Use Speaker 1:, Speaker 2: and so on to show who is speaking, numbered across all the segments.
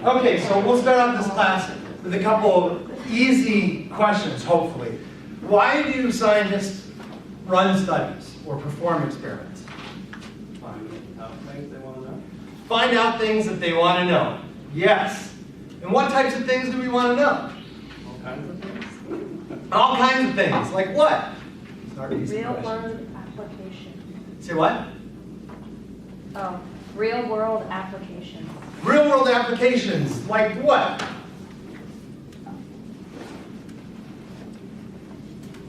Speaker 1: Okay, so we'll start off this class with a couple of easy questions, hopefully. Why do scientists run studies or perform experiments?
Speaker 2: Find out things they want to know.
Speaker 1: Find out things that they want to know. Yes. And what types of things do we want to know?
Speaker 2: All kinds of things.
Speaker 1: All kinds of things. Like what?
Speaker 3: Real world application.
Speaker 1: Say what?
Speaker 3: Oh, real world applications.
Speaker 1: Real world applications. Like what?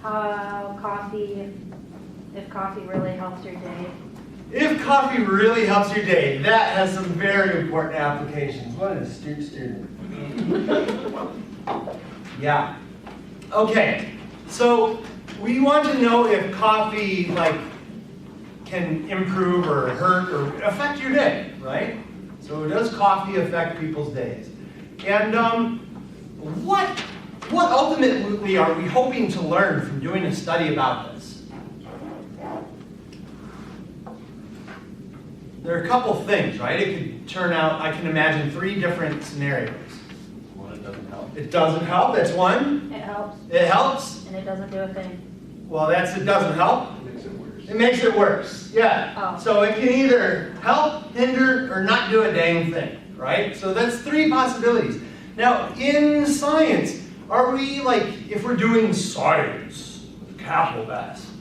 Speaker 3: How coffee, if coffee really helps your day.
Speaker 1: If coffee really helps your day, that has some very important applications. What an astute student. Yeah. Okay. So we want to know if coffee can improve or hurt or affect your day, right? So does coffee affect people's days? And what ultimately are we hoping to learn from doing a study about this? There are a couple things, right? It could turn out, I can imagine 3 different scenarios.
Speaker 2: One, it doesn't help.
Speaker 1: It doesn't help, that's one.
Speaker 3: It helps.
Speaker 1: It helps.
Speaker 3: And it doesn't do a thing.
Speaker 1: Well, it doesn't help.
Speaker 2: It makes it worse.
Speaker 1: It makes it worse, yeah.
Speaker 3: Oh.
Speaker 1: So it can either help, hinder, or not do a dang thing, right? So that's 3 possibilities. Now, in science, are we if we're doing science, with a capital S,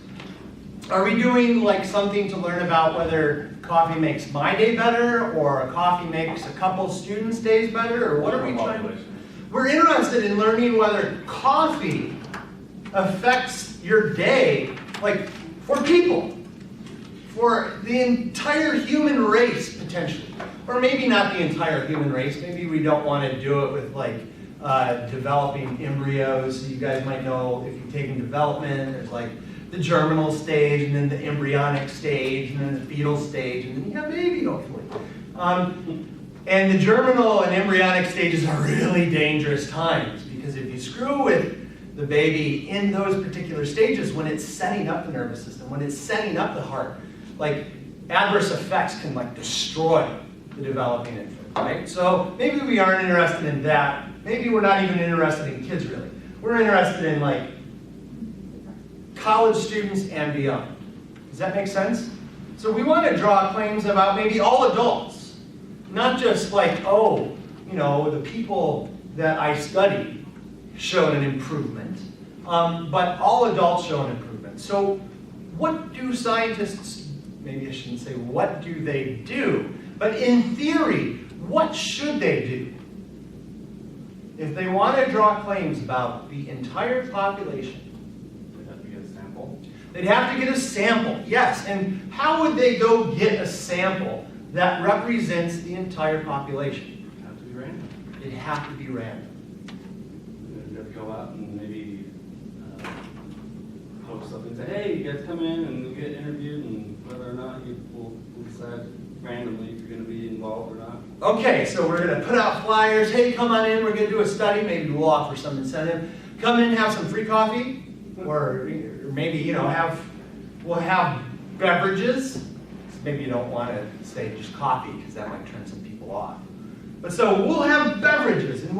Speaker 1: are we doing something to learn about whether coffee makes my day better, or coffee makes a couple students' days better, or what are we trying to do? We're interested in learning whether coffee affects your day, for people, for the entire human race, potentially. Or maybe not the entire human race. Maybe we don't want to do it with developing embryos. So you guys might know if you've taken development, there's the germinal stage, and then the embryonic stage, and then the fetal stage, and then you have baby, hopefully. And the germinal and embryonic stages are really dangerous times, because if you screw with the baby in those particular stages, when it's setting up the nervous system, when it's setting up the heart, adverse effects can destroy the developing infant, right? So maybe we aren't interested in that. Maybe we're not even interested in kids, really. We're interested in college students and beyond. Does that make sense? So we want to draw claims about maybe all adults, not just the people that I studied showed an improvement, but all adults show an improvement. So what do scientists, maybe I shouldn't say what do they do, but in theory, what should they do? If they want to draw claims about the entire population,
Speaker 2: They'd have to get a sample.
Speaker 1: they'd have to get a sample, yes. And how would they go get a sample that represents the entire population?
Speaker 2: It'd have to be random.
Speaker 1: It'd have to be random.
Speaker 2: You'd have to go out and maybe post something and say, hey, you guys come in and you get interviewed, and whether or not you will decide randomly if you're going to be involved or not.
Speaker 1: Okay, so we're going to put out flyers. Hey, come on in. We're going to do a study. Maybe we'll offer some incentive. Come in and have some free coffee, or maybe we'll have beverages. Maybe you don't want to say just coffee, because that might turn some people off. But so we'll have beverages, and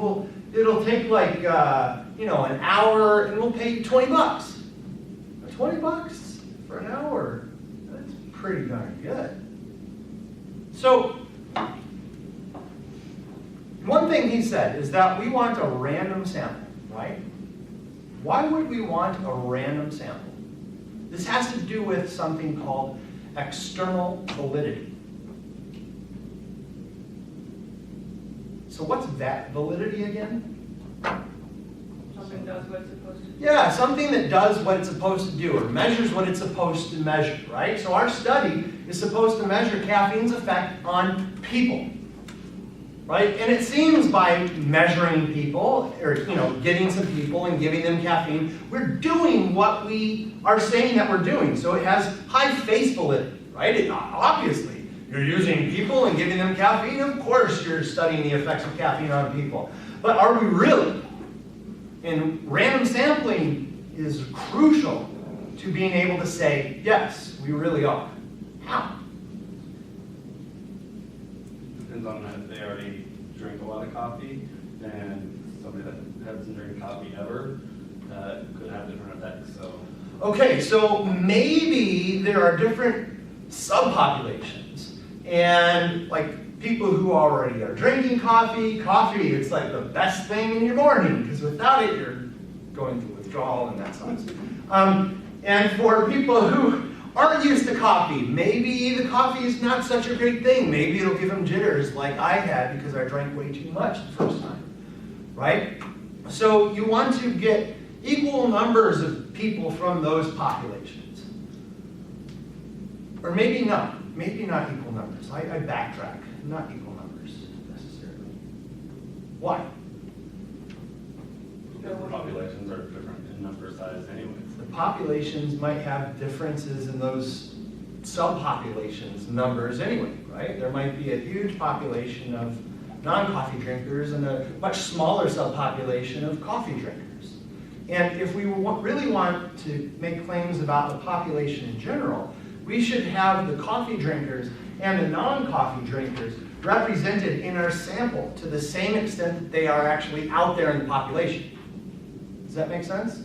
Speaker 1: it'll take an hour, and we'll pay you $20. $20 for an hour? That's pretty darn good. So one thing he said is that we want a random sample, right? Why would we want a random sample? This has to do with something called external validity. So what's that validity again?
Speaker 4: Something does what it's supposed to do.
Speaker 1: Yeah, something that does what it's supposed to do, or measures what it's supposed to measure, right? So our study is supposed to measure caffeine's effect on people, right? And it seems by measuring people, or getting some people and giving them caffeine, we're doing what we are saying that we're doing. So it has high face validity, right? Obviously, you're using people and giving them caffeine. Of course, you're studying the effects of caffeine on people. But are we really? And random sampling is crucial to being able to say, yes, we really are. How?
Speaker 2: Depends on if they already drink a lot of coffee, and somebody that hasn't drank coffee ever could have different effects. So.
Speaker 1: Okay, so maybe there are different subpopulations, and like people who already are drinking coffee, it's like the best thing in your morning, because without it you're going through withdrawal and that sucks. And for people who aren't used to coffee, maybe the coffee is not such a great thing. Maybe it'll give them jitters like I had because I drank way too much the first time, right? So you want to get equal numbers of people from those populations. Or maybe not equal numbers. I backtrack, not equal numbers necessarily. Why?
Speaker 2: Because the populations are different in number size anyways.
Speaker 1: The populations might have differences in those subpopulations numbers anyway, right? There might be a huge population of non-coffee drinkers and a much smaller subpopulation of coffee drinkers. And if we really want to make claims about the population in general, we should have the coffee drinkers and the non-coffee drinkers represented in our sample to the same extent that they are actually out there in the population. Does that make sense?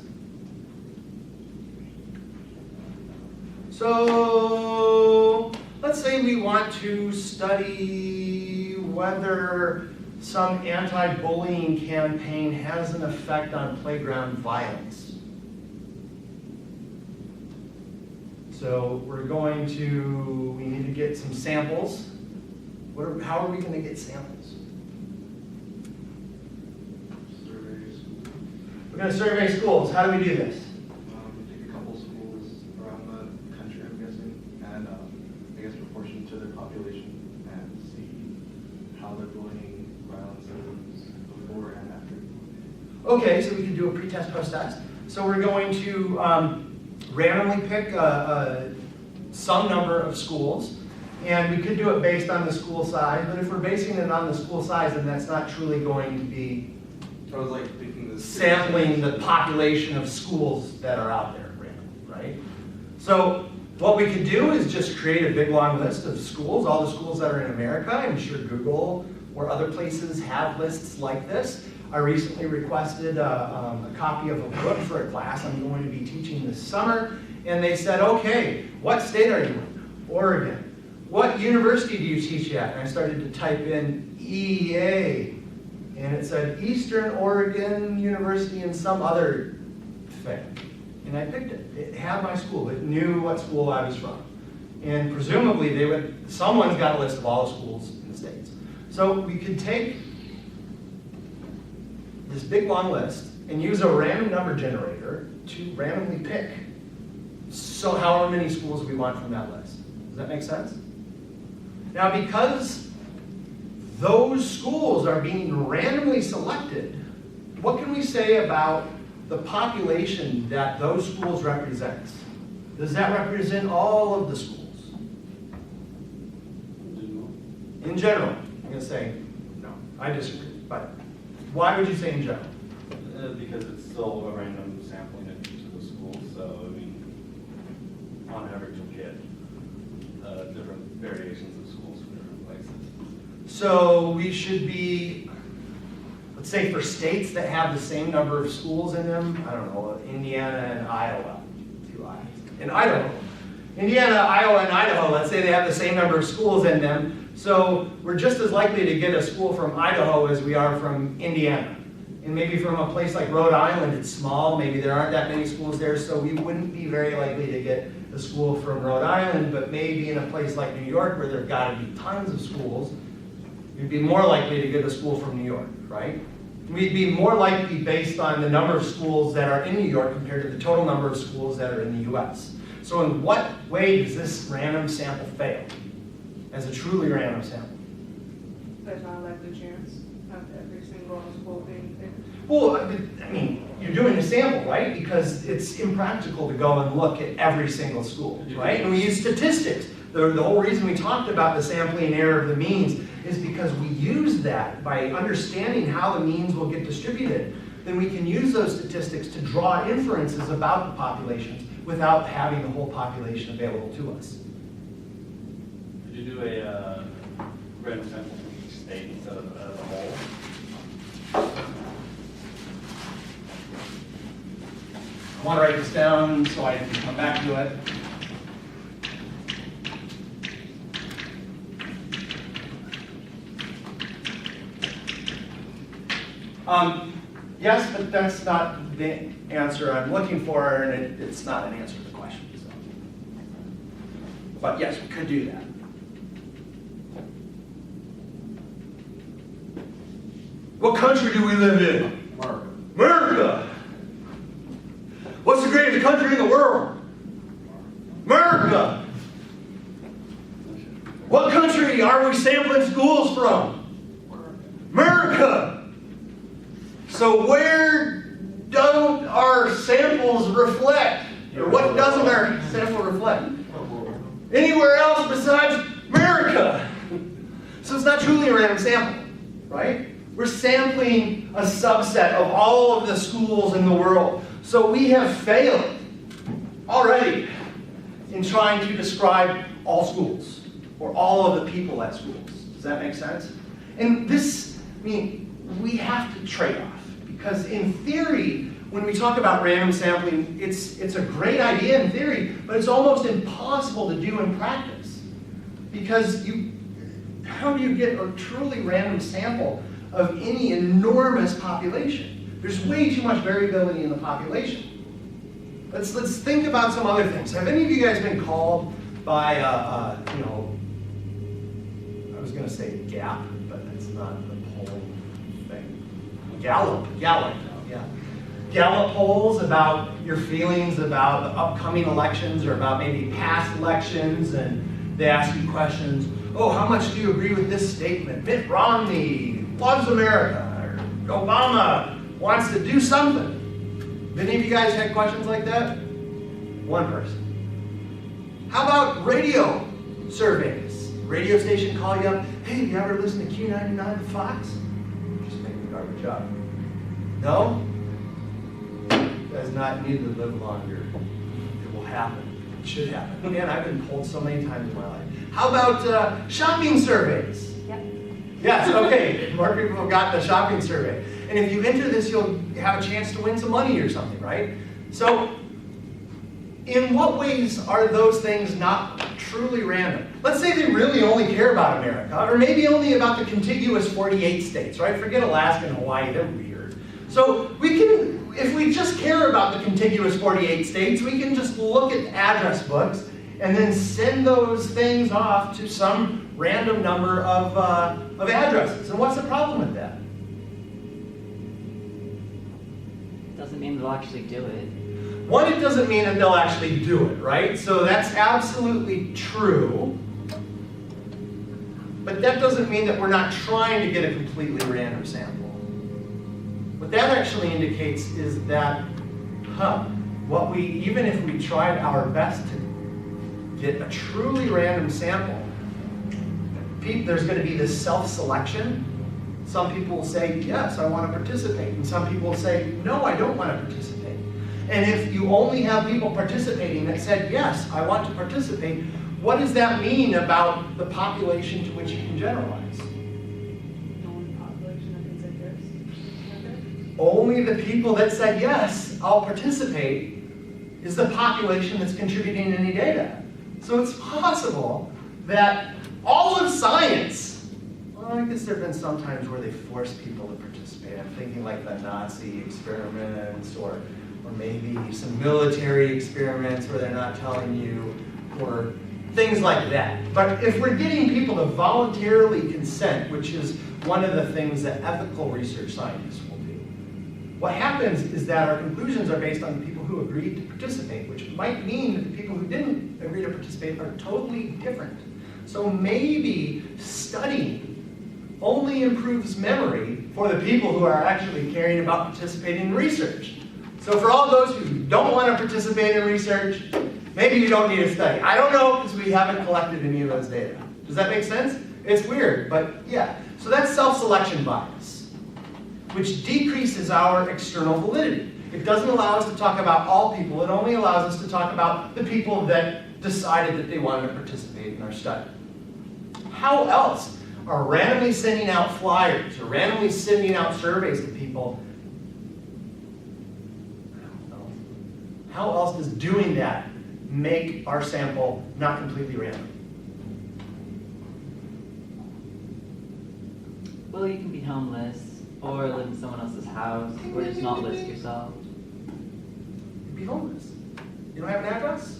Speaker 1: So let's say we want to study whether some anti-bullying campaign has an effect on playground violence. So we need to get some samples. How are we going to get samples?
Speaker 2: Surveys.
Speaker 1: We're going to survey schools. How do we do this?
Speaker 5: Take a couple schools around the country, I'm guessing, and I guess proportion to their population, and see how their bullying, violence is before and after.
Speaker 1: Okay, so we can do a pre-test, post-test. So we're going to randomly pick some number of schools, and we could do it based on the school size, but if we're basing it on the school size, then that's not truly going to be
Speaker 5: I was like thinking this.
Speaker 1: sampling the population of schools that are out there randomly, right? So what we could do is just create a big long list of schools, all the schools that are in America. I'm sure Google or other places have lists like this. I recently requested a copy of a book for a class I'm going to be teaching this summer, and they said, okay, what state are you in? Oregon. What university do you teach at? And I started to type in EA, and it said Eastern Oregon University and some other thing. And I picked it. It had my school. It knew what school I was from. And presumably someone's got a list of all the schools in the States. So we could take this big long list and use a random number generator to randomly pick however many schools we want from that list. Does that make sense? Now, because those schools are being randomly selected, what can we say about the population that those schools represent? Does that represent all of the schools? In general, I'm going to say no. I disagree. But why would you say in general?
Speaker 2: Because it's still a random sampling of each of the schools, so I mean, on average you'll get different variations of schools from different places.
Speaker 1: So we should be, let's say for states that have the same number of schools in them, I don't know, Indiana and Iowa, in Idaho. Indiana, Iowa, and Idaho, let's say they have the same number of schools in them, so we're just as likely to get a school from Idaho as we are from Indiana. And maybe from a place like Rhode Island, it's small, maybe there aren't that many schools there, so we wouldn't be very likely to get a school from Rhode Island, but maybe in a place like New York where there've got to be tons of schools, you'd be more likely to get a school from New York, right? We'd be more likely based on the number of schools that are in New York compared to the total number of schools that are in the US. So in what way does this random sample fail as a truly random sample?
Speaker 4: There's not like the chance of every single school being picked.
Speaker 1: Well, I mean, you're doing a sample, right? Because it's impractical to go and look at every single school, right? And we use statistics. The whole reason we talked about the sampling error of the means is because we use that by understanding how the means will get distributed. Then we can use those statistics to draw inferences about the populations without having the whole population available to us.
Speaker 2: Could you do a random sample from each state instead of as a whole?
Speaker 1: want to write this down so I can come back to it. Yes, but that's not the answer I'm looking for, and it's not an answer to the question. So. But yes, we could do that. What country do we live in?
Speaker 5: America.
Speaker 1: America! What's the greatest country in the world? America! What country are we sampling schools from? America! So where don't our samples reflect? Or what doesn't our sample reflect? Anywhere else besides America. So it's not truly a random sample, right? We're sampling a subset of all of the schools in the world. So we have failed already in trying to describe all schools or all of the people at schools. Does that make sense? And this, we have to trade off. Because in theory, when we talk about random sampling, it's a great idea in theory, but it's almost impossible to do in practice. Because how do you get a truly random sample of any enormous population? There's way too much variability in the population. Let's think about some other things. Have any of you guys been called by, I was going to say GAP, but it's not the polling thing. Gallup, yeah. Gallup polls about your feelings about the upcoming elections or about maybe past elections, and they ask you questions. Oh, how much do you agree with this statement? Mitt Romney loves America, or Obama wants to do something. Have any of you guys had questions like that? One person. How about radio surveys? Radio station call you up, hey, you ever listen to Q99 Fox? Just making the garbage up. No? You guys not need to live longer. It will happen. It should happen. Man, I've been told so many times in my life. How about shopping surveys?
Speaker 3: Yep.
Speaker 1: Yes, okay. More people have got the shopping survey. And if you enter this, you'll have a chance to win some money or something, right? So, in what ways are those things not truly random? Let's say they really only care about America, or maybe only about the contiguous 48 states, right? Forget Alaska and Hawaii, they're weird. So we can, if we just care about the contiguous 48 states, we can just look at address books and then send those things off to some random number of addresses. And what's the problem with that?
Speaker 6: Doesn't mean they'll actually do it.
Speaker 1: One, it doesn't mean that they'll actually do it, right? So that's absolutely true. But that doesn't mean that we're not trying to get a completely random sample. What that actually indicates is that, even if we tried our best to get a truly random sample, there's going to be this self-selection. Some people will say, yes, I want to participate. And some people will say, no, I don't want to participate. And if you only have people participating that said, yes, I want to participate, what does that mean about the population to which you can generalize?
Speaker 4: The only population that can say yes.
Speaker 1: Only the people that said, yes, I'll participate, is the population that's contributing any data. So it's possible that all of science, well, I guess there have been some times where they force people to participate. I'm thinking like the Nazi experiments, or maybe some military experiments where they're not telling you, or things like that. But if we're getting people to voluntarily consent, which is one of the things that ethical research scientists will do, what happens is that our conclusions are based on the people who agreed to participate, which might mean that the people who didn't agree to participate are totally different. So maybe studying only improves memory for the people who are actually caring about participating in research. So for all those who don't want to participate in research, maybe you don't need to study. I don't know, because we haven't collected any of those data. Does that make sense? It's weird, but yeah. So that's self-selection bias, which decreases our external validity. It doesn't allow us to talk about all people. It only allows us to talk about the people that decided that they wanted to participate in our study. How else are randomly sending out flyers or randomly sending out surveys to people How else does doing that make our sample not completely random?
Speaker 6: Well, you can be homeless, or live in someone else's house, or just not list yourself.
Speaker 1: You'd be homeless. You don't have an address?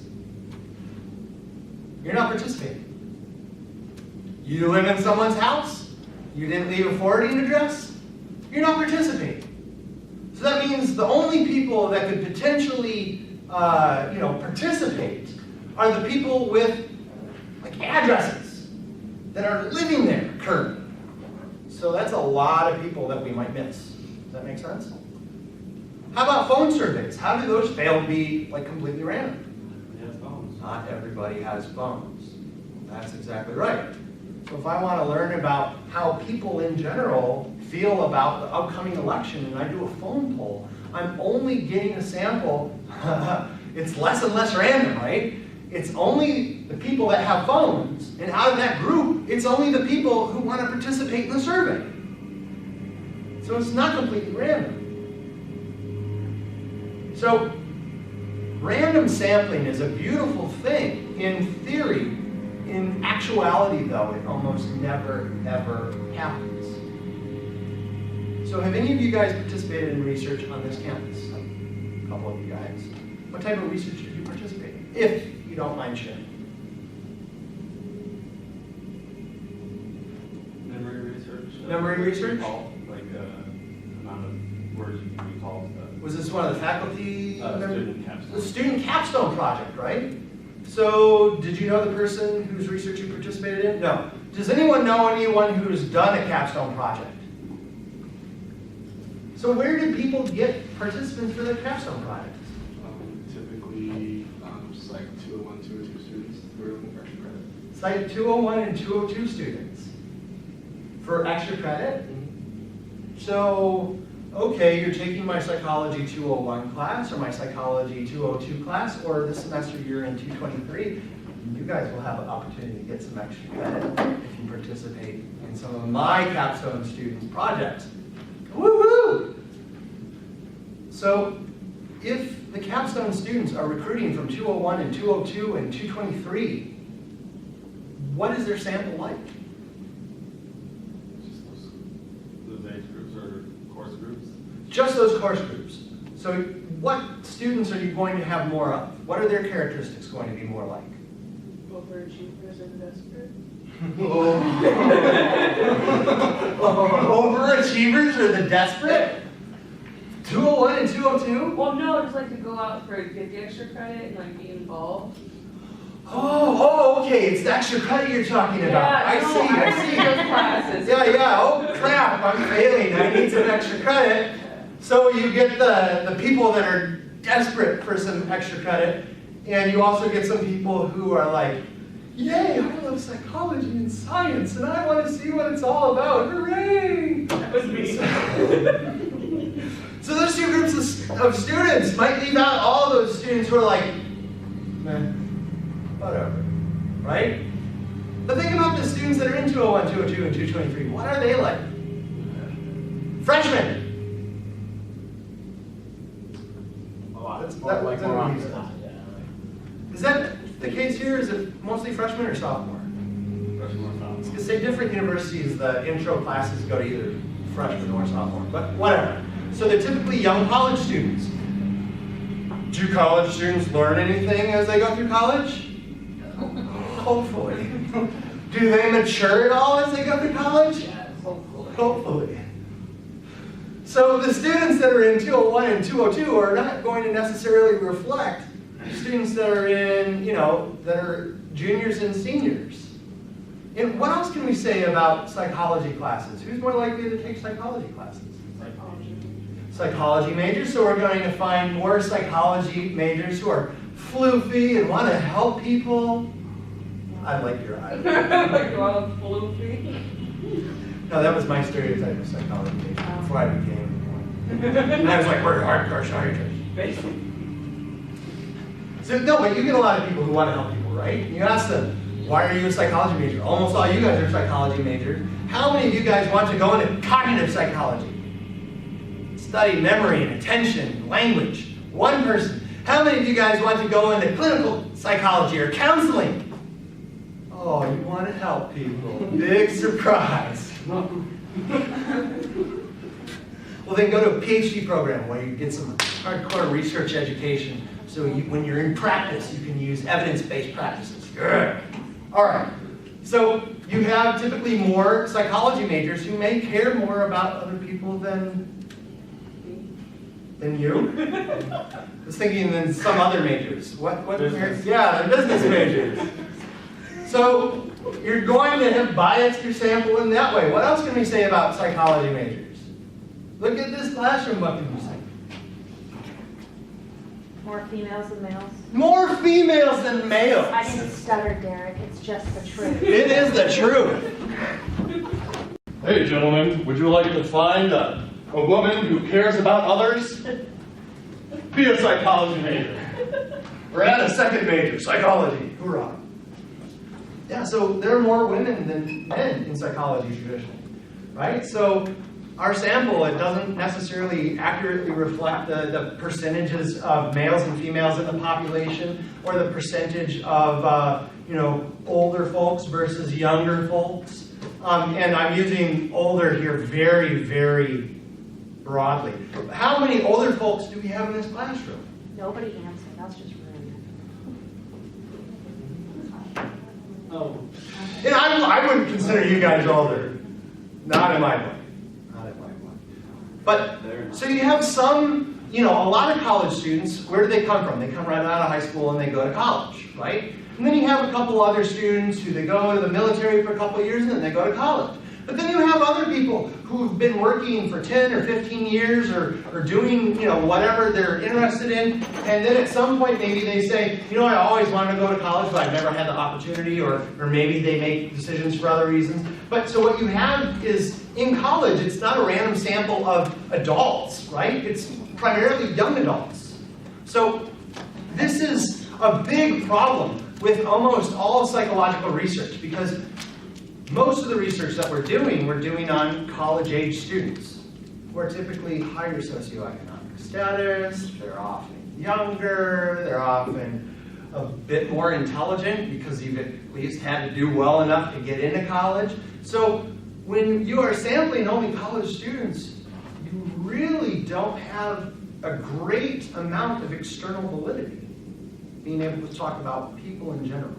Speaker 1: You're not participating. You live in someone's house? You didn't leave a forwarding address? You're not participating. So that means the only people that could potentially participate are the people with like addresses that are living there currently. So that's a lot of people that we might miss. Does that make sense? How about phone surveys? How do those fail to be like completely random?
Speaker 2: Yes, phones.
Speaker 1: Not everybody has phones. That's exactly right. So if I want to learn about how people in general feel about the upcoming election and I do a phone poll, I'm only getting a sample. It's less and less random, right? It's only the people that have phones, and out of that group, it's only the people who want to participate in the survey. So it's not completely random. So random sampling is a beautiful thing in theory. In actuality, though, it almost never, ever happens. So have any of you guys participated in research on this campus? A couple of you guys. What type of research did you participate in, if you don't mind sharing?
Speaker 2: Memory research.
Speaker 1: Memory research?
Speaker 2: Recall, like amount of words you can recall stuff.
Speaker 1: Was this one of the faculty?
Speaker 2: Student capstone.
Speaker 1: The student capstone project, right? So did you know the person whose research you participated in? No. Does anyone know anyone who's done a capstone project? So where did people get participants for their capstone projects?
Speaker 5: Typically, Psych 201, 202 students who are looking for extra credit.
Speaker 1: Psych 201 and 202 students for extra credit? So, okay, you're taking my Psychology 201 class or my Psychology 202 class, or this semester you're in 223. You guys will have an opportunity to get some extra credit if you participate in some of my capstone students' projects. Woohoo! So, if the capstone students are recruiting from 201 and 202 and 223, what is their sample like?
Speaker 2: Just those age groups or course groups.
Speaker 1: Just those course groups. So what students are you going to have more of? What are their characteristics going to be more like?
Speaker 4: Overachievers and desperate.
Speaker 1: Overachievers or the desperate? 201 and 202?
Speaker 4: Well, no, just like to go out for get the extra credit and like be involved.
Speaker 1: Okay, it's the extra credit you're talking about. I see.
Speaker 4: Those classes.
Speaker 1: Yeah, oh crap, I'm failing, I need some extra credit. So you get the people that are desperate for some extra credit, and you also get some people who are like, yay, I love psychology and science, and I want to see what it's all about, hooray!
Speaker 4: That was me.
Speaker 1: So those two groups of students might leave out all those students who are like, meh, whatever, right? But think about the students that are in 201, 202, and 223. What are they like? Freshmen. Is that the case here? Is it mostly freshmen or sophomore?
Speaker 2: Freshman or sophomore.
Speaker 1: Because say different universities, the intro classes go to either freshman or sophomore, but whatever. So they're typically young college students. Do college students learn anything as they go through college? Hopefully. Do they mature at all as they go through college?
Speaker 4: Yes, hopefully.
Speaker 1: Hopefully. So the students that are in 201 and 202 are not going to necessarily reflect students that are in, that are juniors and seniors. And what else can we say about psychology classes? Who's more likely to take psychology classes? Psychology majors. So we're going to find more psychology majors who are floofy and want to help people. I like your eye.
Speaker 4: Like, well, floofy.
Speaker 1: No, that was my stereotype of psychology major before I became one. And I was like, we're hardcore psychiatrists.
Speaker 4: Basically.
Speaker 1: So no, but you get a lot of people who want to help people, right? You ask them, why are you a psychology major? Almost all you guys are psychology majors. How many of you guys want to go into cognitive psychology? Study memory and attention, language. One person. How many of you guys want to go into clinical psychology or counseling? Oh, you want to help people. Big surprise. Well, then go to a PhD program where you get some hardcore research education. So when you're in practice, you can use evidence-based practices. Good. All right. So you have typically more psychology majors who may care more about other people than you. I was thinking than some other majors. What
Speaker 2: Business.
Speaker 1: Yeah, they're business majors. So you're going to have biased your sample in that way. What else can we say about psychology majors? Look at this classroom. What can we say?
Speaker 3: More females than males.
Speaker 1: More females than males.
Speaker 3: I didn't stutter, Derek. It's just the truth.
Speaker 1: It is the truth.
Speaker 7: Hey, gentlemen, would you like to find a woman who cares about others? Be a psychology major.
Speaker 1: Or add a second major, psychology. Hoorah. Yeah, so there are more women than men in psychology traditionally, right? So our sample, it doesn't necessarily accurately reflect the percentages of males and females in the population, or the percentage of older folks versus younger folks. And I'm using older here very, very broadly. How many older folks do we have in this classroom?
Speaker 3: Nobody answered. That's just rude.
Speaker 2: Oh,
Speaker 1: And I wouldn't consider you guys older. Not in my book. Not in my book. But, so you have some, a lot of college students, where do they come from? They come right out of high school and they go to college, right? And then you have a couple other students who they go to the military for a couple of years and then they go to college. But then you have other people who've been working for 10 or 15 years or doing, whatever they're interested in. And then at some point maybe they say, I always wanted to go to college, but I've never had the opportunity, or maybe they make decisions for other reasons. But so what you have is, in college, it's not a random sample of adults, right? It's primarily young adults. So this is a big problem with almost all psychological research, because most of the research that we're doing on college-age students, who are typically higher socioeconomic status. They're often younger, they're often a bit more intelligent because you've at least had to do well enough to get into college. So when you are sampling only college students, you really don't have a great amount of external validity, being able to talk about people in general.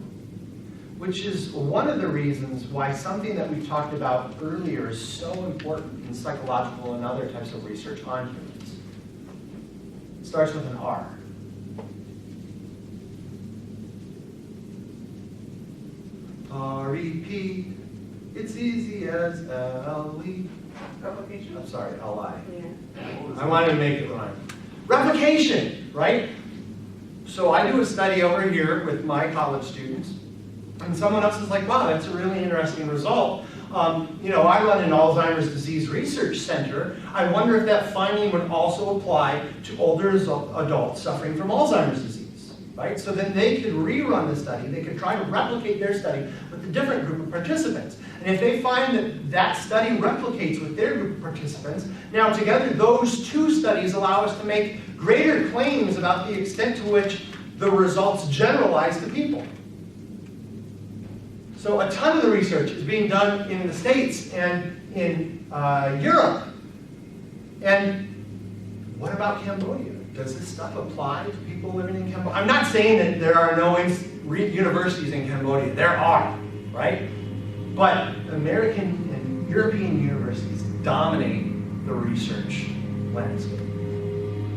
Speaker 1: Which is one of the reasons why something that we talked about earlier is so important in psychological and other types of research on humans. It starts with an R. R-E-P, it's easy as L-E.
Speaker 4: Replication?
Speaker 1: I'm sorry, L-I.
Speaker 3: Yeah.
Speaker 1: I wanted to make it rhyme. Replication, right? So I do a study over here with my college students. And someone else is like, wow, that's a really interesting result. I run an Alzheimer's disease research center. I wonder if that finding would also apply to older adults suffering from Alzheimer's disease, right? So then they could rerun the study. They could try to replicate their study with a different group of participants. And if they find that that study replicates with their group of participants, now together those two studies allow us to make greater claims about the extent to which the results generalize to people. So a ton of the research is being done in the States and in Europe. And what about Cambodia? Does this stuff apply to people living in Cambodia? I'm not saying that there are no universities in Cambodia. There are, right? But American and European universities dominate the research landscape.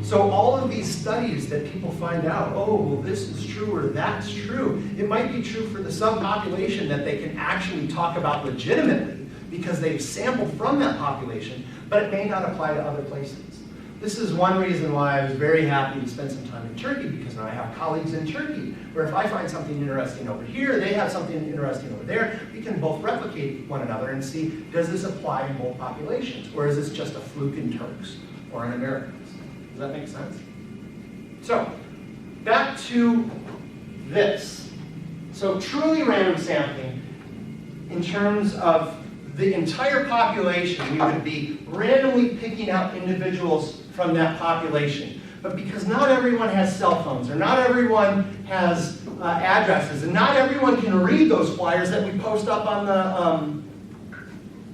Speaker 1: So all of these studies that people find out, oh, well, this is true or that's true, it might be true for the subpopulation that they can actually talk about legitimately because they've sampled from that population, but it may not apply to other places. This is one reason why I was very happy to spend some time in Turkey, because now I have colleagues in Turkey, where if I find something interesting over here, they have something interesting over there, we can both replicate one another and see, does this apply in both populations, or is this just a fluke in Turks or in Americans? Does that make sense? So, back to this. So truly random sampling, in terms of the entire population, we would be randomly picking out individuals from that population. But because not everyone has cell phones, or not everyone has addresses, and not everyone can read those flyers that we post up on the,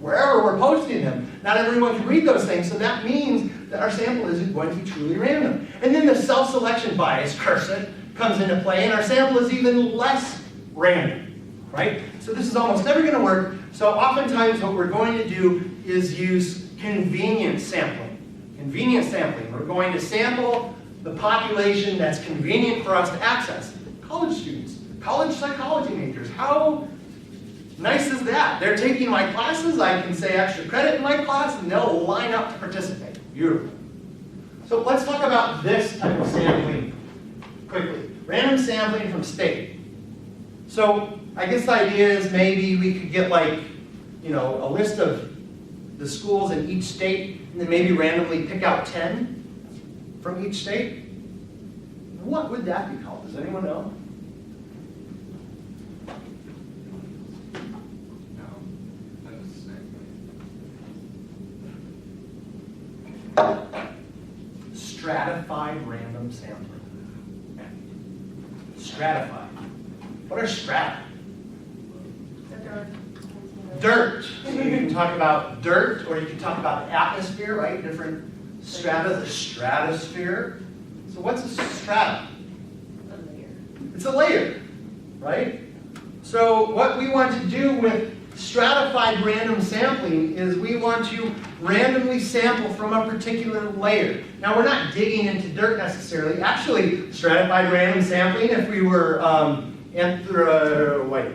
Speaker 1: wherever we're posting them, not everyone can read those things, so that means that our sample isn't going to be truly random. And then the self-selection bias, curse it, comes into play, and our sample is even less random, right? So this is almost never going to work. So oftentimes what we're going to do is use convenience sampling. Convenience sampling. We're going to sample the population that's convenient for us to access. College students, college psychology majors. How nice is that? They're taking my classes, I can say extra credit in my class, and they'll line up to participate. Beautiful. So let's talk about this type of sampling quickly. Random sampling from state. So I guess the idea is maybe we could get like, you know, a list of the schools in each state, and then maybe randomly pick out 10 from each state. What would that be called? Does anyone know? Stratified random sampling. Stratified. What are strata? Dirt. So you can talk about dirt, or you can talk about atmosphere, right? Different strata, the stratosphere. So what's a strata?
Speaker 4: A layer.
Speaker 1: It's a layer, right? So what we want to do with stratified random sampling is we want to randomly sample from a particular layer. Now we're not digging into dirt necessarily. Actually, stratified random sampling, if we were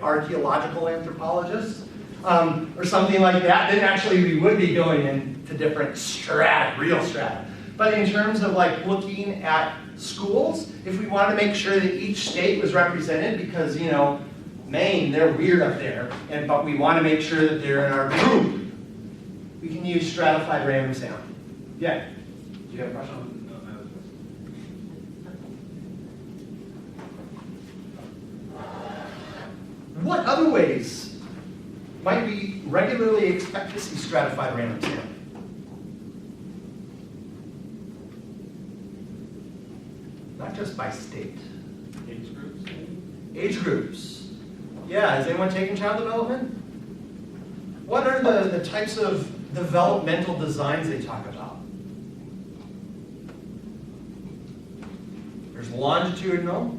Speaker 1: archaeological anthropologists or something like that, then actually we would be going into different strata, real strata. But in terms of like looking at schools, if we want to make sure that each state was represented, because you know, Maine, they're weird up there, but we want to make sure that they're in our group, we can use stratified random sampling. Yeah?
Speaker 5: Do you have a question?
Speaker 1: What other ways might we regularly expect to see stratified random sampling? Not just by state.
Speaker 2: Age groups?
Speaker 1: Age groups. Yeah, has anyone taken child development? What are the types of developmental designs they talk about? There's longitudinal.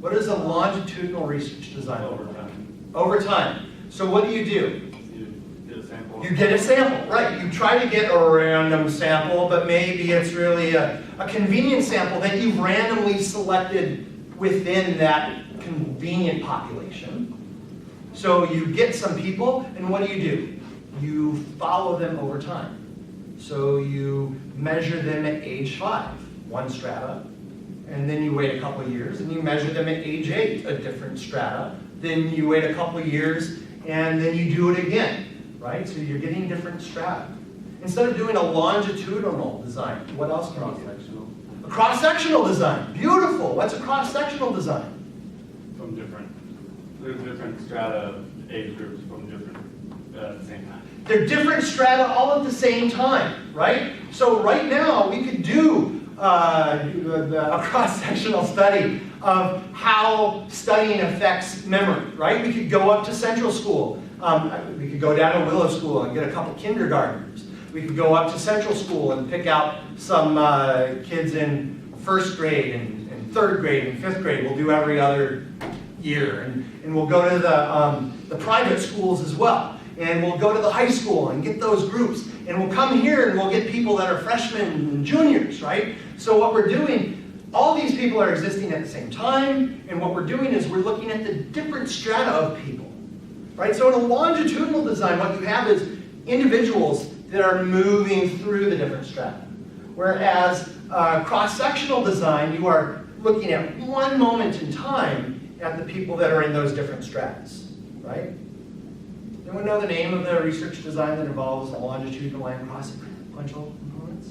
Speaker 1: What is a longitudinal research design?
Speaker 2: Over time.
Speaker 1: Over time. So what do?
Speaker 2: You get a sample.
Speaker 1: You get a sample, right. You try to get a random sample, but maybe it's really a convenient sample that you've randomly selected within that convenient population. So you get some people, and what do? You follow them over time. So you measure them at age 5, one strata, and then you wait a couple of years, and you measure them at age 8, a different strata. Then you wait a couple of years, and then you do it again, right? So you're getting different strata. Instead of doing a longitudinal design, what else can you do? A cross-sectional design. Beautiful. What's a cross-sectional design?
Speaker 2: There's different strata age groups from different, at the same time.
Speaker 1: They're different strata all at the same time, right? So right now, we could do a cross-sectional study of how studying affects memory, right? We could go up to Central School. We could go down to Willow School and get a couple kindergartners. We could go up to Central School and pick out some kids in 1st grade and 3rd grade and 5th grade. We'll do every other year. And we'll go to the private schools as well. And we'll go to the high school and get those groups. And we'll come here and we'll get people that are freshmen and juniors, right? So what we're doing, all these people are existing at the same time. And what we're doing is we're looking at the different strata of people, right? So in a longitudinal design, what you have is individuals that are moving through the different strata. Whereas cross-sectional design, you are looking at one moment in time at the people that are in those different stratas, right? Anyone know the name of the research design that involves the longitudinal and cross-sequential components?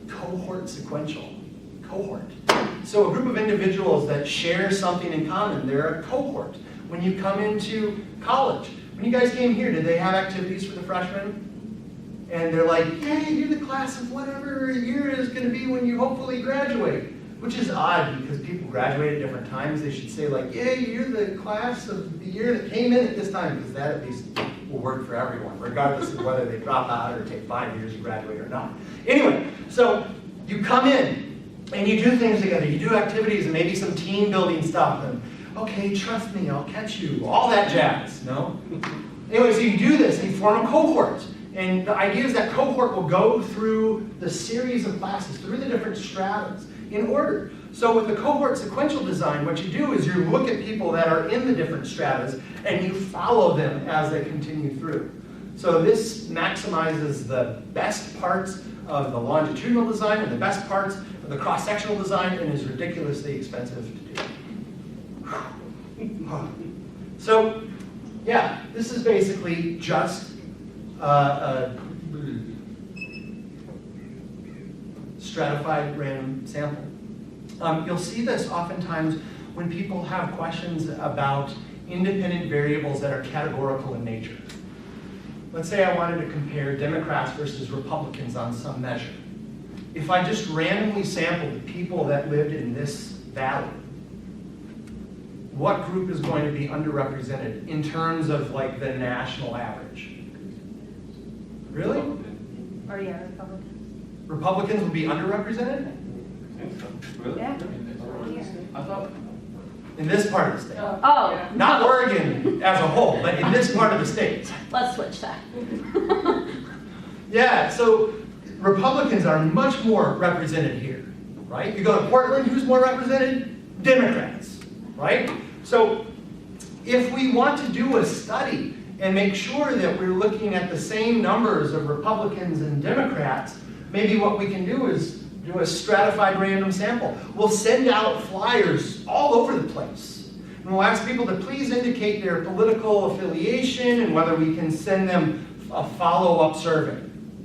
Speaker 1: Cohort sequential. Cohort. So a group of individuals that share something in common, they're a cohort. When you come into college, when you guys came here, did they have activities for the freshmen and they're like, yay, you're the class of whatever year is going to be when you hopefully graduate. Which is odd because people graduate at different times. They should say like, yay, you're the class of the year that came in at this time, because that at least will work for everyone, regardless of whether they drop out or take 5 years to graduate or not. Anyway, so you come in and you do things together. You do activities and maybe some team building stuff. And okay, trust me, I'll catch you. All that jazz, no? Anyway, so you do this and you form a cohort. And the idea is that cohort will go through the series of classes, through the different stratas, in order. So with the cohort sequential design, what you do is you look at people that are in the different stratas and you follow them as they continue through. So this maximizes the best parts of the longitudinal design and the best parts of the cross-sectional design, and is ridiculously expensive to do. So yeah, this is basically just stratified random sample. You'll see this oftentimes when people have questions about independent variables that are categorical in nature. Let's say I wanted to compare Democrats versus Republicans on some measure. If I just randomly sampled the people that lived in this valley, what group is going to be underrepresented in terms of like the national average? Really?
Speaker 3: Or yeah, Republicans.
Speaker 1: Republicans would be underrepresented?
Speaker 2: Really?
Speaker 3: Yeah.
Speaker 2: I thought.
Speaker 1: In this part of the state.
Speaker 3: Oh.
Speaker 1: Not Oregon as a whole, but in this part of the state.
Speaker 3: Let's switch that.
Speaker 1: Yeah, so Republicans are much more represented here, right? You go to Portland, who's more represented? Democrats, right? So if we want to do a study and make sure that we're looking at the same numbers of Republicans and Democrats, maybe what we can do is do a stratified random sample. We'll send out flyers all over the place. And we'll ask people to please indicate their political affiliation and whether we can send them a follow-up survey.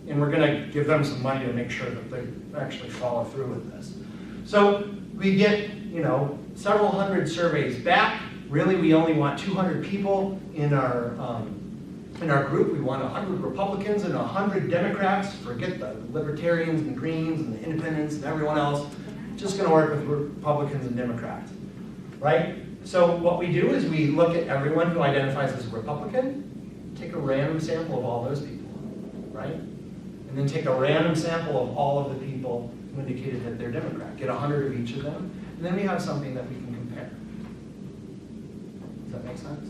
Speaker 1: And we're going to give them some money to make sure that they actually follow through with this. So we get, several hundred surveys back. Really, we only want 200 people in our group. We want 100 Republicans and 100 Democrats. Forget the libertarians and the Greens and the independents and everyone else. Just going to work with Republicans and Democrats, right? So what we do is we look at everyone who identifies as a Republican, take a random sample of all those people, right? And then take a random sample of all of the people who indicated that they're Democrat. Get 100 of each of them, and then we have something that we can compare. Does that make sense?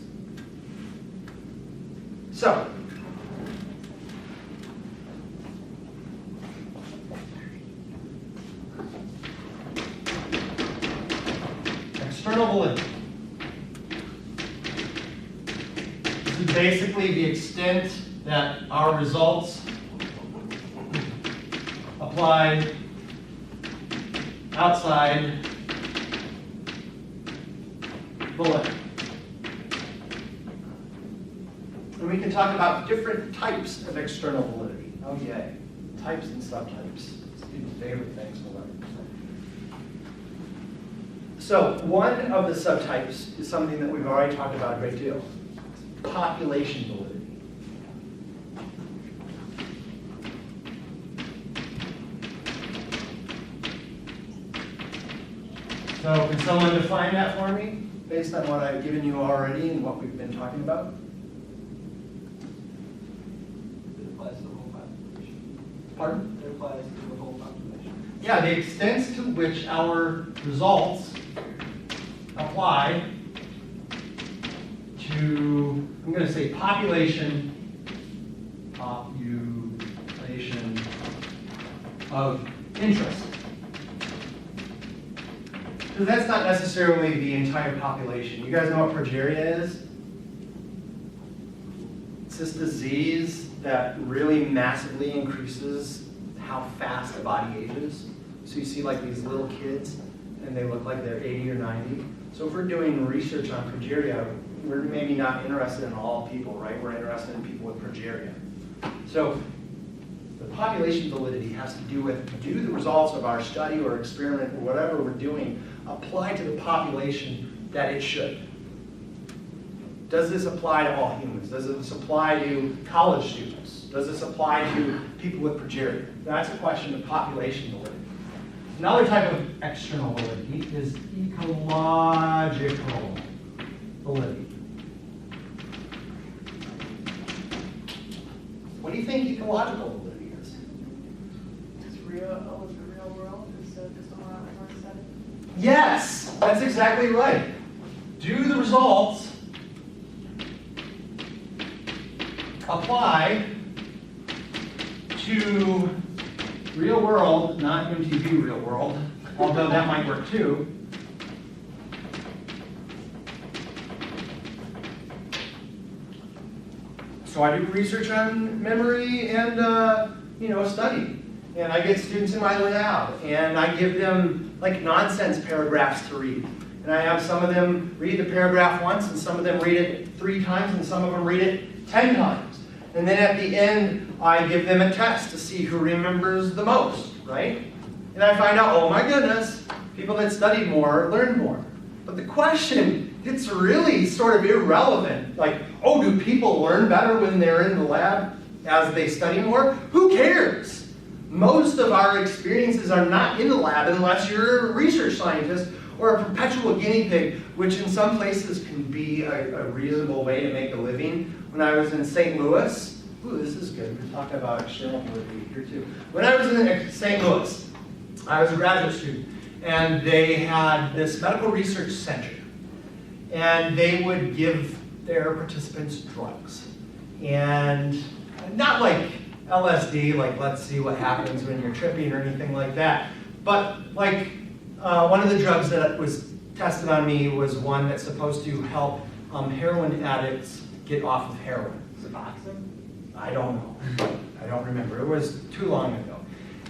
Speaker 1: So, external validity. This is basically the extent that our results apply outside validity. And we can talk about different types of external validity. Oh yay, types and subtypes. Students' favorite things to learn. So one of the subtypes is something that we've already talked about a great deal. Population validity. So can someone define that for me, based on what I've given you already and what we've been talking about?
Speaker 5: It applies to the whole population.
Speaker 1: Pardon?
Speaker 5: It applies to the whole population.
Speaker 1: Yeah, the extent to which our results apply to, I'm going to say population of interest. So that's not necessarily the entire population. You guys know what progeria is? It's this disease that really massively increases how fast the body ages. So you see like these little kids and they look like they're 80 or 90. So if we're doing research on progeria, we're maybe not interested in all people, right? We're interested in people with progeria. So the population validity has to do with, do the results of our study or experiment or whatever we're doing apply to the population that it should? Does this apply to all humans? Does this apply to college students? Does this apply to people with progeria? That's a question of population validity. Another type of external validity is ecological validity. What do you think ecological validity is?
Speaker 4: It's real, it's the real world instead of just a laboratory setting.
Speaker 1: Yes, that's exactly right. Do the results apply to real world, not MTV real world, although that might work too. So I do research on memory and study. And I get students in my lab, and I give them like nonsense paragraphs to read. And I have some of them read the paragraph once, and some of them read it 3 times, and some of them read it 10 times. And then at the end, I give them a test to see who remembers the most, right? And I find out, oh my goodness, people that studied more learned more. But the question, it's really sort of irrelevant. Like, oh, do people learn better when they're in the lab as they study more? Who cares? Most of our experiences are not in the lab unless you're a research scientist or a perpetual guinea pig, which in some places can be a reasonable way to make a living. When I was in St. Louis, ooh, this is good. We're talking about external validity here too. When I was in St. Louis, I was a graduate student, and they had this medical research center, and they would give their participants drugs. And not like LSD, like let's see what happens when you're tripping or anything like that, but like one of the drugs that was tested on me was one that's supposed to help heroin addicts get off of heroin.
Speaker 6: Suboxone?
Speaker 1: I don't know. I don't remember. It was too long ago.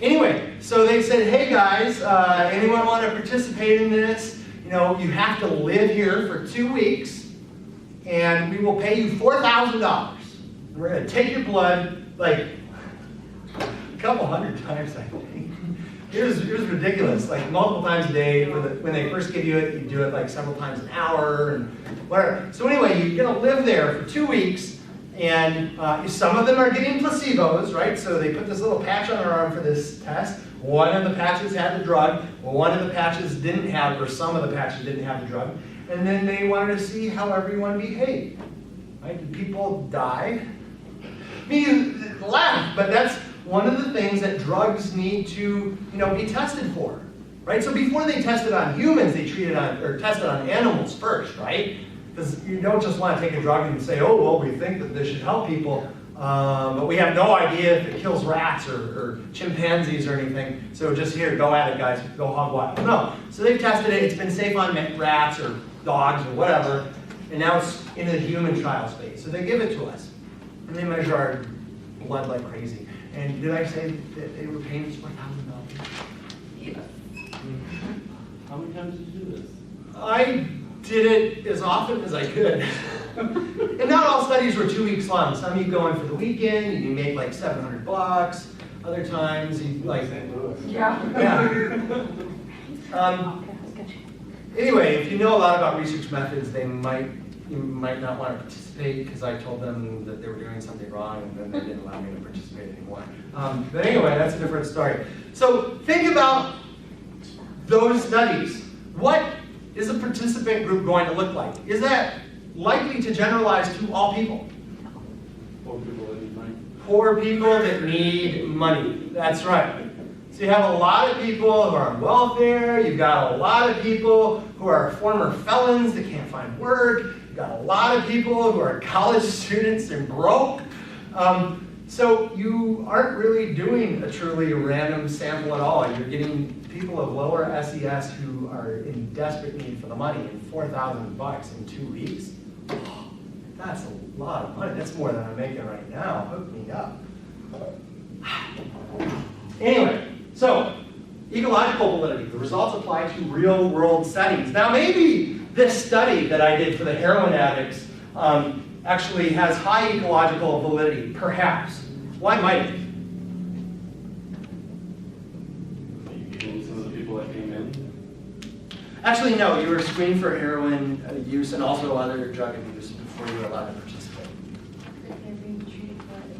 Speaker 1: Anyway, so they said, hey guys, anyone want to participate in this? You know, you have to live here for 2 weeks, and we will pay you $4,000. We're going to take your blood, like, a couple hundred times, I think. It was ridiculous, like multiple times a day. When they first give you it, you do it like several times an hour and whatever. So anyway, you're going to live there for 2 weeks, and some of them are getting placebos, right? So they put this little patch on our arm for this test. One of the patches had the drug, one of the patches didn't have, or some of the patches didn't have the drug. And then they wanted to see how everyone behaved. Right? Did people die? I mean, you laugh, but that's one of the things that drugs need to, be tested for, right? So before they tested on humans, they tested on animals first, right? Because you don't just want to take a drug and say, oh, well, we think that this should help people, but we have no idea if it kills rats or chimpanzees or anything. So just here, go at it, guys, go hog wild. No, so they've tested it. It's been safe on rats or dogs or whatever, and now it's in the human trial space. So they give it to us, and they measure our blood like crazy. And did I say that they were paying us $4,000?
Speaker 3: Yes.
Speaker 2: How many times did you do this?
Speaker 1: I did it as often as I could. And not all studies were 2 weeks long. Some you go in for the weekend, and you make like $700. Other times you like
Speaker 2: St. Louis.
Speaker 3: Yeah.
Speaker 1: Anyway, if you know a lot about research methods, you might not want to participate because I told them that they were doing something wrong, and then they didn't allow me to participate anymore. But anyway, that's a different story. So think about those studies. What is a participant group going to look like? Is that likely to generalize to all people?
Speaker 2: Poor people that need money.
Speaker 1: Poor people that need money. That's right. So you have a lot of people who are on welfare. You've got a lot of people who are former felons that can't find work. You've got a lot of people who are college students and broke. So you aren't really doing a truly random sample at all. You're getting people of lower SES who are in desperate need for the money, and $4,000 in 2 weeks. Oh, that's a lot of money. That's more than I'm making right now. Hook me up. Anyway, so ecological validity. The results apply to real world settings. Now maybe this study that I did for the heroin addicts actually has high ecological validity, perhaps. Why might it?
Speaker 2: Some of the people that came in.
Speaker 1: Actually, no, you were screened for heroin use and also other drug abuse before you were allowed to participate.
Speaker 3: If they're being treated for it,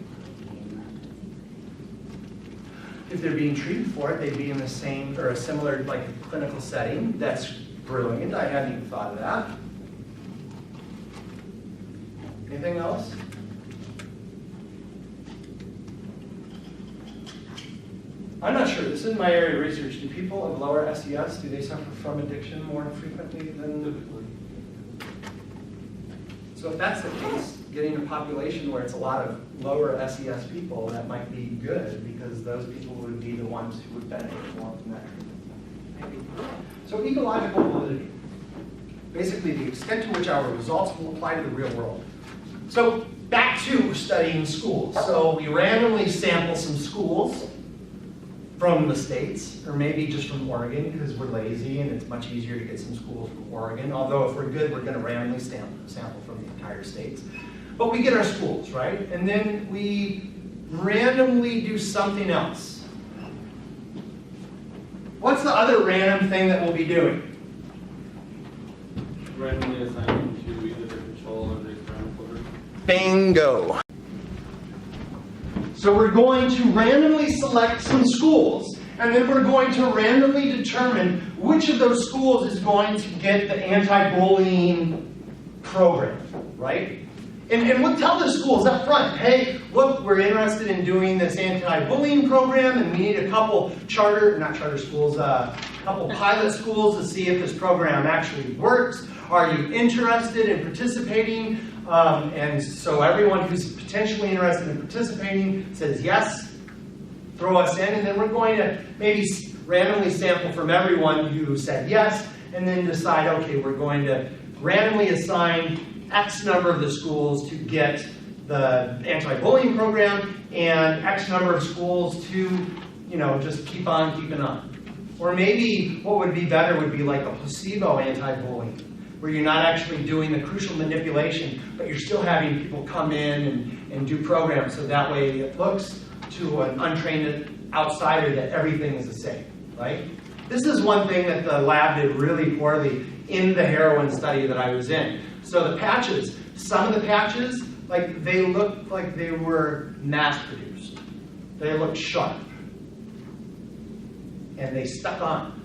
Speaker 1: if they're being treated for it, they'd be in the same or a similar like clinical setting. That's brilliant. I hadn't even thought of that. Anything else? I'm not sure. This is my area of research. Do people of lower SES, do they suffer from addiction more frequently than typically? So if that's the case, getting a population where it's a lot of lower SES people, that might be good because those people would be the ones who would benefit more from that treatment. So ecological validity. Basically the extent to which our results will apply to the real world. So back to studying schools. So we randomly sample some schools from the States, or maybe just from Oregon, because we're lazy and it's much easier to get some schools from Oregon. Although if we're good, we're going to randomly sample from the entire States. But we get our schools, right? And then we randomly do something else. What's the other random thing that we'll be doing?
Speaker 2: Randomly assigning to either the control or the experimental group.
Speaker 1: Bingo. So we're going to randomly select some schools, and then we're going to randomly determine which of those schools is going to get the anti-bullying program, right? And we'll tell the schools up front, hey, look, we're interested in doing this anti-bullying program, and we need a couple couple pilot schools to see if this program actually works. Are you interested in participating? And so everyone who's potentially interested in participating says yes, throw us in, and then we're going to maybe randomly sample from everyone who said yes, and then decide, okay, we're going to randomly assign X number of the schools to get the anti-bullying program, and X number of schools to, just keep on keeping on. Or maybe what would be better would be like a placebo anti-bullying, where you're not actually doing the crucial manipulation, but you're still having people come in and do programs, so that way it looks to an untrained outsider that everything is the same, right? This is one thing that the lab did really poorly in the heroin study that I was in. So the patches, some of the patches, they looked like they were mass-produced. They looked sharp. And they stuck on.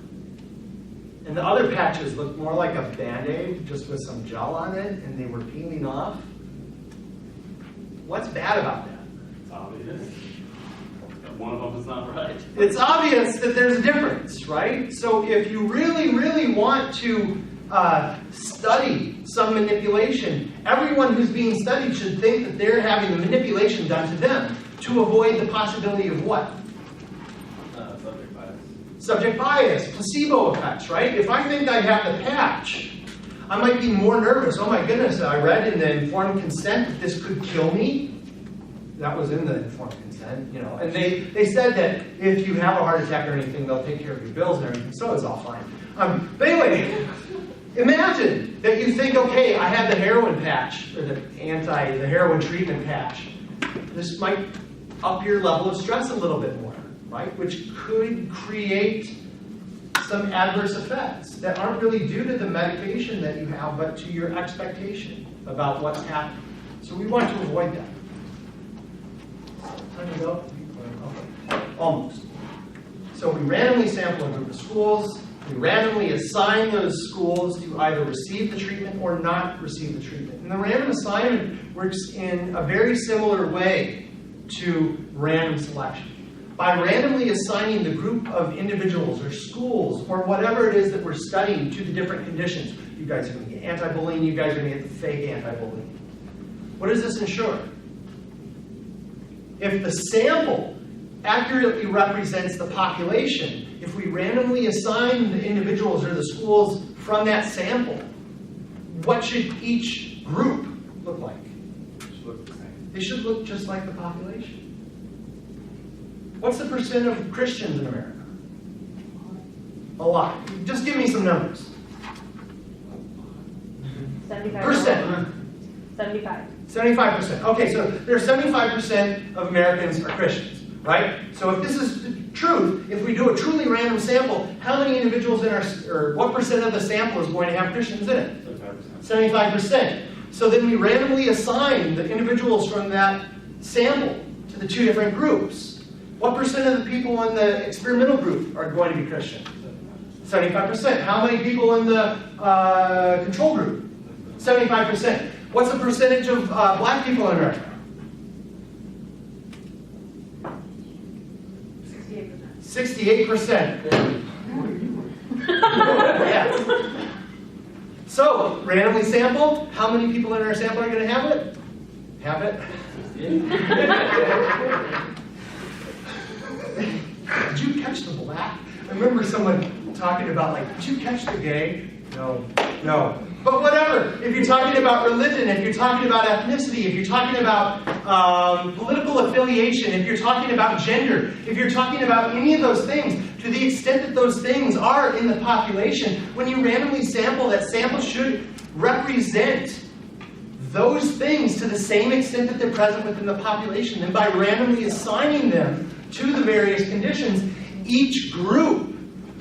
Speaker 1: And the other patches looked more like a Band-Aid, just with some gel on it, and they were peeling off. What's bad about that?
Speaker 2: It's obvious. One of them is not right.
Speaker 1: It's obvious that there's a difference, right? So if you really, really want to study some manipulation, everyone who's being studied should think that they're having the manipulation done to them to avoid the possibility of what?
Speaker 2: Subject bias.
Speaker 1: Subject bias, placebo effects, right? If I think I have the patch, I might be more nervous. Oh my goodness, I read in the informed consent that this could kill me. That was in the informed consent, And they said that if you have a heart attack or anything, they'll take care of your bills and everything, so it's all fine. But anyway, imagine that you think, okay, I have the heroin patch, or the heroin treatment patch. This might up your level of stress a little bit more, right? Which could create some adverse effects that aren't really due to the medication that you have, but to your expectation about what's happening. So we want to avoid that. Time to go? Okay. Almost. So we randomly sample a group of schools. We randomly assign those schools to either receive the treatment or not receive the treatment. And the random assignment works in a very similar way to random selection. By randomly assigning the group of individuals or schools or whatever it is that we're studying to the different conditions, you guys are going to get anti-bullying, you guys are going to get the fake anti-bullying. What does this ensure? If the sample accurately represents the population, if we randomly assign the individuals or the schools from that sample, what should each group look like?
Speaker 2: It should look the same.
Speaker 1: They should look just like the population. What's the percent of Christians in America? A lot. Just give me some numbers.
Speaker 3: 75%. 75.
Speaker 1: 75%. Okay, so there are 75% of Americans are Christians, right? So if this is the truth, if we do a truly random sample, how many individuals in or what percent of the sample is going to have Christians in it?
Speaker 2: 75%.
Speaker 1: 75%. So then we randomly assign the individuals from that sample to the two different groups. What percent of the people in the experimental group are going to be Christian? 75%. How many people in the control group? 75%. What's the percentage of black people in America? 68%. 68%. Yes. So, randomly sampled, how many people in our sample are going to have it? Have it? Did you catch the black? I remember someone talking about, like, did you catch the gay? No. No. But whatever. If you're talking about religion, if you're talking about ethnicity, if you're talking about political affiliation, if you're talking about gender, if you're talking about any of those things, to the extent that those things are in the population, when you randomly sample, that sample should represent those things to the same extent that they're present within the population. And by randomly assigning them to the various conditions, each group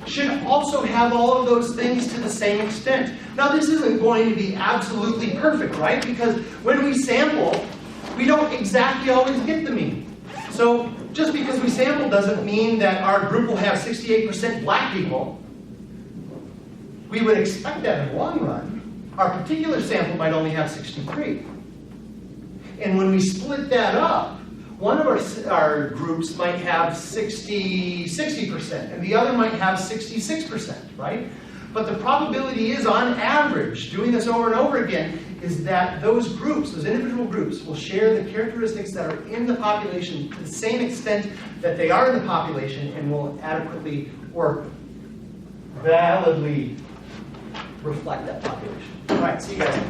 Speaker 1: should also have all of those things to the same extent. Now, this isn't going to be absolutely perfect, right? Because when we sample, we don't exactly always get the mean. So just because we sample doesn't mean that our group will have 68% black people. We would expect that in the long run. Our particular sample might only have 63. And when we split that up, one of our groups might have 60%, and the other might have 66%, right? But the probability is, on average, doing this over and over again, is that those groups, those individual groups, will share the characteristics that are in the population to the same extent that they are in the population, and will adequately or validly reflect that population. All right, see you guys.